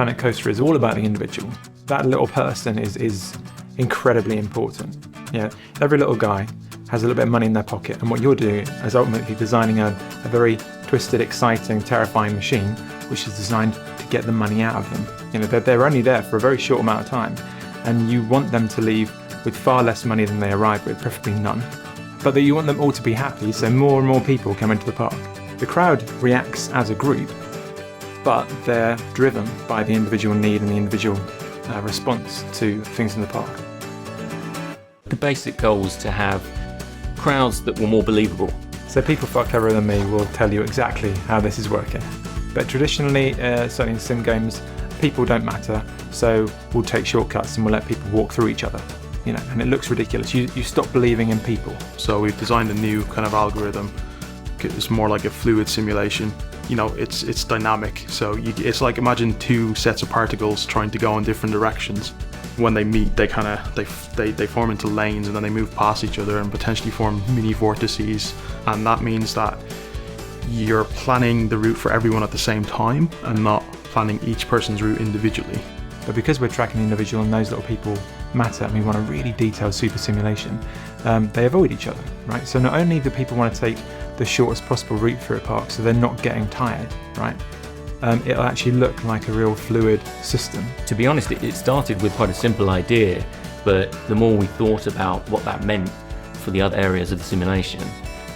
Planet Coaster is all about the individual. That little person is incredibly important. Every little guy has a little bit of money in their pocket, and what you're doing is ultimately designing a very twisted, exciting, terrifying machine which is designed to get the money out of them. They're only there for a very short amount of time, and you want them to leave with far less money than they arrived with, preferably none. But that you want them all to be happy, so more and more people come into the park. The crowd reacts as a group, but they're driven by the individual need and the individual response to things in the park. The basic goal was to have crowds that were more believable. So people far cleverer than me will tell you exactly how this is working. But traditionally, certainly in sim games, people don't matter, so we'll take shortcuts and we'll let people walk through each other. And it looks ridiculous. You stop believing in people. So we've designed a new kind of algorithm. It's more like a fluid simulation. It's dynamic. So it's like, imagine two sets of particles trying to go in different directions. When they meet, they form into lanes, and then they move past each other and potentially form mini vortices. And that means that you're planning the route for everyone at the same time and not planning each person's route individually. But because we're tracking the individual and those little people matter, and we want a really detailed super simulation, they avoid each other, right? So not only do people want to take the shortest possible route through a park so they're not getting tired, right? It'll actually look like a real fluid system. To be honest, it started with quite a simple idea, but the more we thought about what that meant for the other areas of the simulation,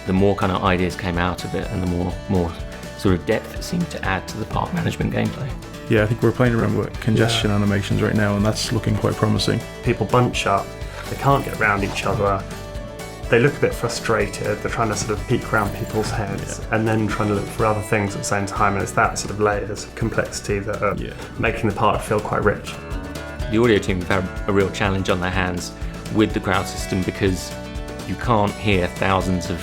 the more kind of ideas came out of it, and the more sort of depth it seemed to add to the park management gameplay. Yeah, I think we're playing around with congestion animations right now, and that's looking quite promising. People bunch up, they can't get around each other, they look a bit frustrated, they're trying to sort of peek around people's heads, and then trying to look for other things at the same time, and it's that sort of layers of complexity that are making the park feel quite rich. The audio team have had a real challenge on their hands with the crowd system, because you can't hear thousands of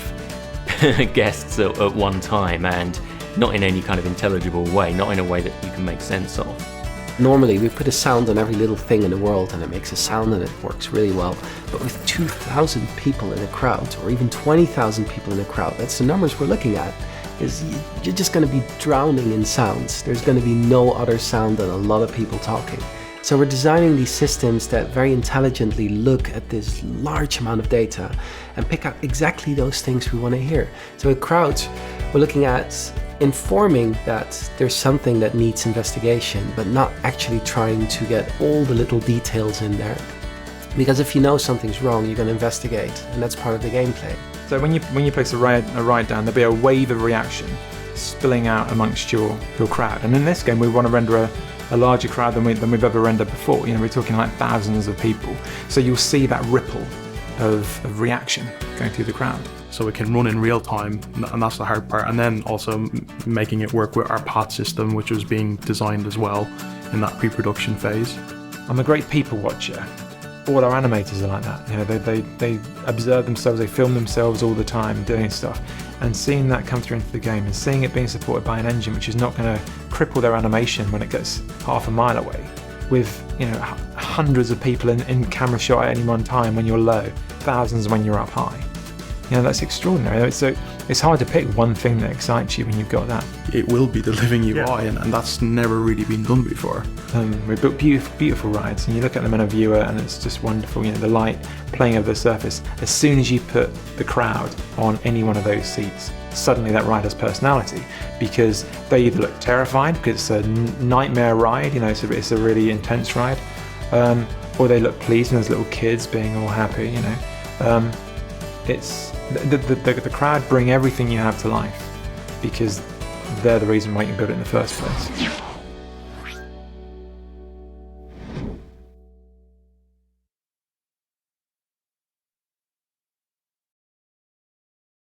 guests at one time, and not in any kind of intelligible way, not in a way that you can make sense of. Normally we put a sound on every little thing in the world and it makes a sound and it works really well. But with 2,000 people in a crowd, or even 20,000 people in a crowd, that's the numbers we're looking at, is you're just going to be drowning in sounds. There's going to be no other sound than a lot of people talking. So we're designing these systems that very intelligently look at this large amount of data and pick out exactly those things we want to hear. So with crowds, we're looking at informing that there's something that needs investigation, but not actually trying to get all the little details in there. Because if you know something's wrong, you're going to investigate, and that's part of the gameplay. So when you place a ride down, there'll be a wave of reaction spilling out amongst your crowd. And in this game, we want to render a larger crowd than we've ever rendered before. We're talking like thousands of people. So you'll see that ripple of reaction going through the crowd. So it can run in real time, and that's the hard part. And then also making it work with our path system, which was being designed as well in that pre-production phase. I'm a great people watcher. All our animators are like that. They observe themselves, they film themselves all the time doing stuff, and seeing that come through into the game, and seeing it being supported by an engine which is not going to cripple their animation when it gets half a mile away, with hundreds of people in camera shot at any one time when you're low, thousands when you're up high. That's extraordinary. So it's hard to pick one thing that excites you when you've got that. It will be the living UI, and that's never really been done before. We built beautiful rides, and you look at them in a viewer and it's just wonderful. The light playing over the surface. As soon as you put the crowd on any one of those seats, suddenly that ride has personality, because they either look terrified because it's a nightmare ride, it's a really intense ride, or they look pleased, and there's little kids being all happy. It's the crowd bring everything you have to life, because they're the reason why you can build it in the first place.